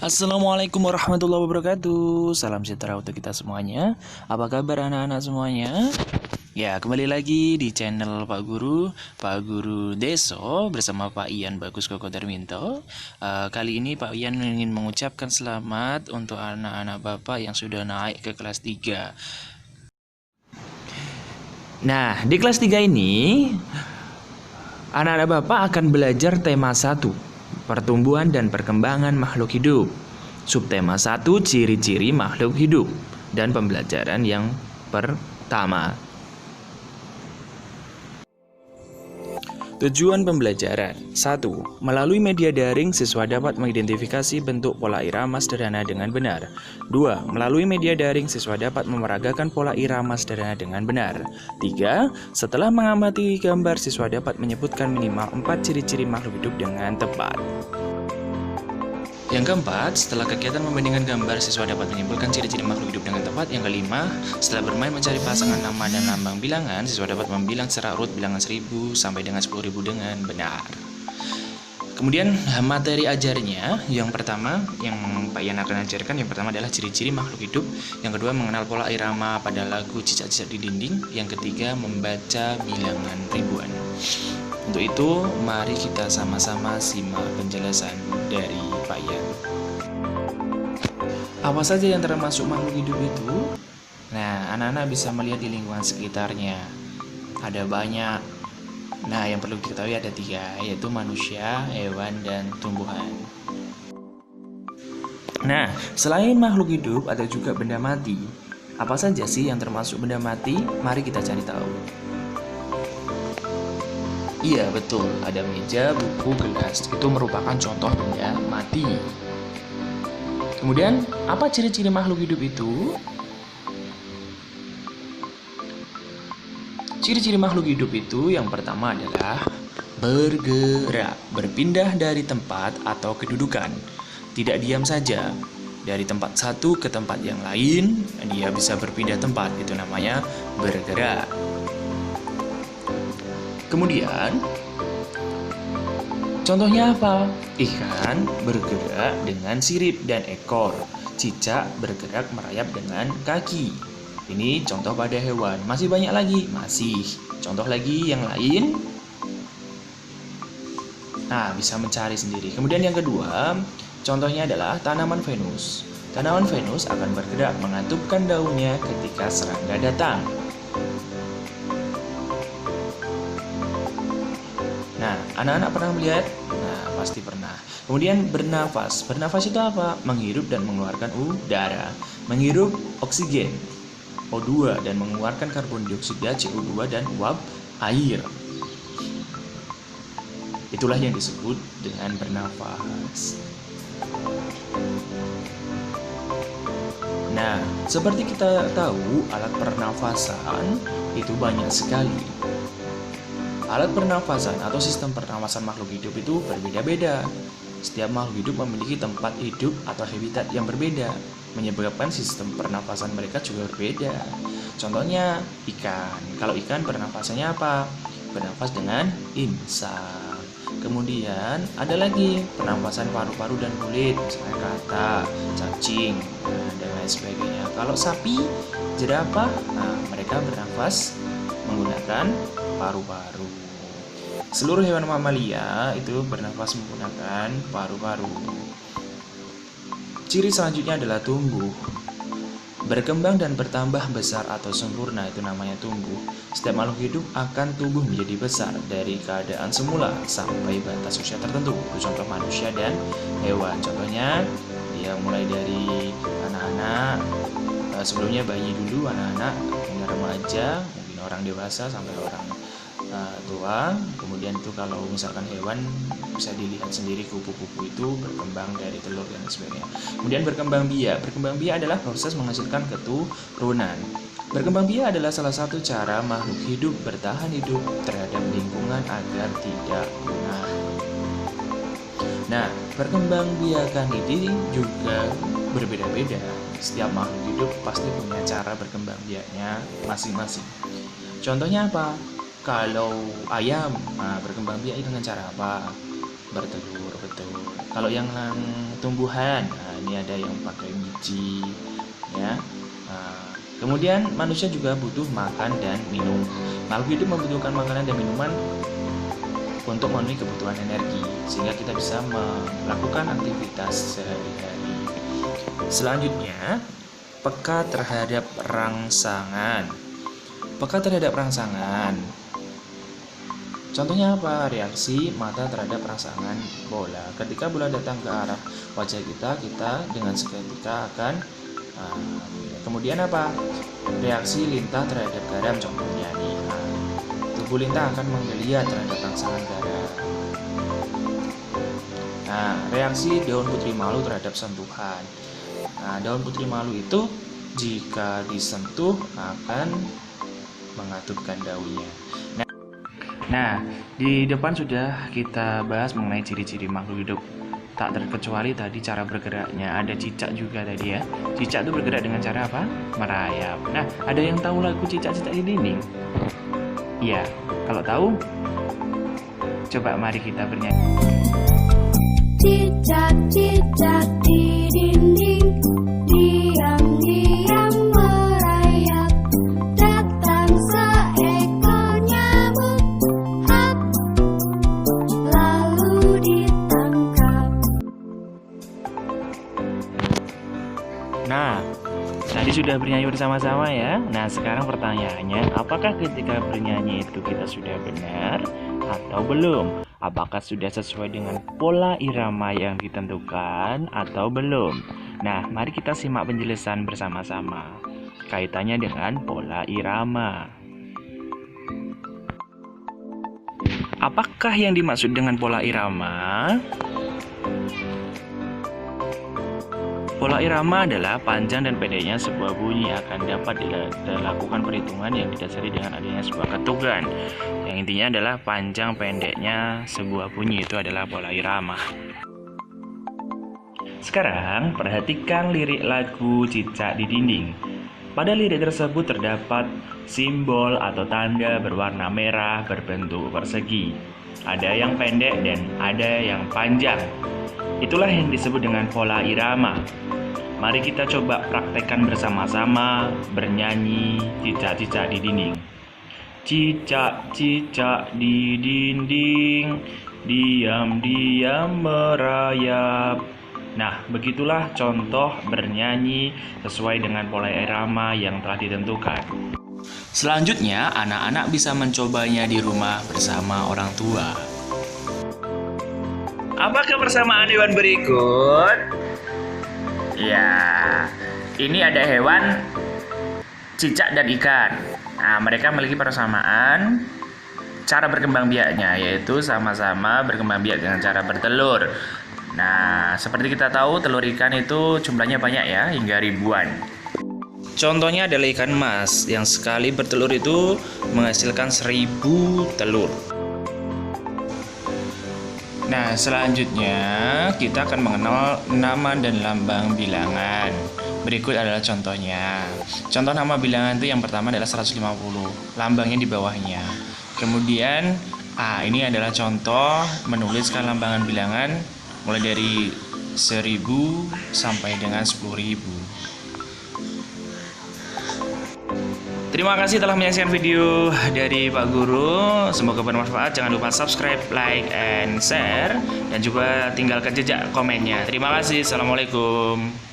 Assalamualaikum warahmatullahi wabarakatuh. Salam sejahtera untuk kita semuanya. Apa kabar anak-anak semuanya? Ya, kembali lagi di channel Pak Guru Deso bersama Pak Ian Bagus Koko Darminto. Kali ini Pak Ian ingin mengucapkan selamat untuk anak-anak Bapak yang sudah naik ke kelas 3. Nah, di kelas 3 ini anak-anak Bapak akan belajar tema 1, pertumbuhan dan perkembangan makhluk hidup. Subtema 1, ciri-ciri makhluk hidup. Dan pembelajaran yang pertama. Tujuan pembelajaran 1. Melalui media daring, siswa dapat mengidentifikasi bentuk pola irama sederhana dengan benar. 2. Melalui media daring, siswa dapat memeragakan pola irama sederhana dengan benar. 3. Setelah mengamati gambar, siswa dapat menyebutkan minimal 4 ciri-ciri makhluk hidup dengan tepat. Yang keempat, setelah kegiatan membandingkan gambar, siswa dapat menyimpulkan ciri-ciri makhluk hidup dengan tepat. Yang kelima, setelah bermain mencari pasangan nama dan lambang bilangan, siswa dapat membilang secara urut bilangan 1000 sampai dengan 10.000 dengan benar. Kemudian materi ajarnya, yang pertama yang Pak Ian akan ajarkan, yang pertama adalah ciri-ciri makhluk hidup. Yang kedua, mengenal pola irama pada lagu cicak-cicak di dinding. Yang ketiga, membaca bilangan ribuan. Untuk itu, mari kita sama-sama simak penjelasan dari Pak Ian. Apa saja yang termasuk makhluk hidup itu? Nah, anak-anak bisa melihat di lingkungan sekitarnya. Ada banyak. Nah, yang perlu diketahui ada 3, yaitu manusia, hewan, dan tumbuhan. Nah, selain makhluk hidup, ada juga benda mati. Apa saja sih yang termasuk benda mati? Mari kita cari tahu. Iya, betul. Ada meja, buku, gelas. Itu merupakan contoh benda mati. Kemudian, apa ciri-ciri makhluk hidup itu? Ciri-ciri makhluk hidup itu yang pertama adalah bergerak, berpindah dari tempat atau kedudukan. Tidak diam saja. Dari tempat satu ke tempat yang lain, dia bisa berpindah tempat. Itu namanya bergerak. Kemudian, contohnya apa? Ikan bergerak dengan sirip dan ekor. Cicak bergerak merayap dengan kaki. Ini contoh pada hewan. Masih banyak lagi? Masih. Contoh lagi yang lain? Nah, bisa mencari sendiri. Kemudian yang kedua, contohnya adalah tanaman Venus. Tanaman Venus akan bergerak mengatupkan daunnya ketika serangga datang. Nah, anak-anak pernah melihat? Nah, pasti pernah. Kemudian bernafas. Bernafas itu apa? Menghirup dan mengeluarkan udara. Menghirup oksigen, O2, dan mengeluarkan karbon dioksida, CO2, dan uap air. Itulah yang disebut dengan bernafas. Nah, seperti kita tahu, alat pernafasan itu banyak sekali. Alat pernafasan atau sistem pernafasan makhluk hidup itu berbeda-beda. Setiap makhluk hidup memiliki tempat hidup atau habitat yang berbeda, menyebabkan sistem pernafasan mereka juga berbeda. Contohnya ikan. Kalau ikan pernafasannya apa? Bernafas dengan insang. Kemudian ada lagi pernafasan paru-paru dan kulit, misalnya kata, cacing, dan lain sebagainya. Kalau sapi, jerapah, mereka bernafas menggunakan paru-paru. Seluruh hewan mamalia itu bernafas menggunakan paru-paru. Ciri selanjutnya adalah tumbuh. Berkembang dan bertambah besar atau sempurna, itu namanya tumbuh. Setiap makhluk hidup akan tumbuh menjadi besar dari keadaan semula sampai batas usia tertentu. Itu contoh manusia dan hewan. Contohnya, dia mulai dari anak-anak, sebelumnya bayi dulu, anak-anak, kemudian remaja, mungkin orang dewasa sampai orang tua. Kemudian itu kalau misalkan hewan, bisa dilihat sendiri kupu-kupu itu berkembang dari telur dan sebagainya. Kemudian berkembang biak. Berkembang biak adalah proses menghasilkan keturunan. Berkembang biak adalah salah satu cara makhluk hidup bertahan hidup terhadap lingkungan agar tidak punah. Nah, perkembang biakan ini juga berbeda-beda. Setiap makhluk hidup pasti punya cara berkembang biaknya masing-masing. Contohnya apa? Kalau ayam, berkembang biak dengan cara apa? Bertelur, betul. Kalau yang tumbuhan. Nah, ini ada yang pakai biji, ya. Nah, kemudian manusia juga butuh makan dan minum. Makhluk hidup membutuhkan makanan dan minuman untuk memenuhi kebutuhan energi, sehingga kita bisa melakukan aktivitas sehari-hari. Selanjutnya, peka terhadap rangsangan. Peka terhadap rangsangan. Contohnya apa? Reaksi mata terhadap rangsangan bola. Ketika bola datang ke arah wajah kita dengan seketika akan kemudian apa? Reaksi lintah terhadap garam contohnya nih. Tubuh lintah akan menggeliat terhadap rangsangan garam. Nah, reaksi daun putri malu terhadap sentuhan. Nah, daun putri malu itu jika disentuh akan mengatupkan daunnya. Nah, di depan sudah kita bahas mengenai ciri-ciri makhluk hidup. Tak terkecuali tadi cara bergeraknya. Ada cicak juga tadi ya. Cicak itu bergerak dengan cara apa? Merayap. Nah, ada yang tahu lagu cicak-cicak di dinding? Iya, kalau tahu, coba mari kita bernyanyi. Cicak-cicak di dinding, diam-diam merayap. Datang seekor nyamuk, hap, lalu ditangkap. Nah, tadi sudah bernyanyi bersama-sama ya. Nah, sekarang pertanyaannya, apakah ketika bernyanyi itu kita sudah benar atau belum? Apakah sudah sesuai dengan pola irama yang ditentukan atau belum? Nah, mari kita simak penjelasan bersama-sama kaitannya dengan pola irama. Apakah yang dimaksud dengan pola irama? Pola irama adalah panjang dan pendeknya sebuah bunyi akan dapat dilakukan perhitungan yang didasari dengan adanya sebuah ketukan. Yang intinya adalah panjang pendeknya sebuah bunyi itu adalah pola irama. Sekarang perhatikan lirik lagu Cicak di Dinding. Pada lirik tersebut terdapat simbol atau tanda berwarna merah berbentuk persegi. Ada yang pendek dan ada yang panjang. Itulah yang disebut dengan pola irama. Mari kita coba praktekkan bersama-sama bernyanyi cicak-cicak di dinding. Cicak-cicak di dinding, diam-diam merayap. Nah, begitulah contoh bernyanyi sesuai dengan pola irama yang telah ditentukan. Selanjutnya, anak-anak bisa mencobanya di rumah bersama orang tua. Apa kebersamaan hewan berikut? Ya, ini ada hewan cicak dan ikan. Nah, mereka memiliki persamaan cara berkembang biaknya, yaitu sama-sama berkembang biak dengan cara bertelur. Nah, seperti kita tahu, telur ikan itu jumlahnya banyak ya, hingga ribuan. Contohnya adalah ikan mas, yang sekali bertelur itu menghasilkan 1000 telur. Nah, selanjutnya kita akan mengenal nama dan lambang bilangan. Berikut adalah contohnya. Contoh nama bilangan itu yang pertama adalah 150, lambangnya di bawahnya. Kemudian, ini adalah contoh menuliskan lambangan bilangan mulai dari 1000 sampai dengan 10.000. Terima kasih telah menyaksikan video dari Pak Guru. Semoga bermanfaat. Jangan lupa subscribe, like, and share. Dan juga tinggalkan jejak komennya. Terima kasih. Assalamualaikum.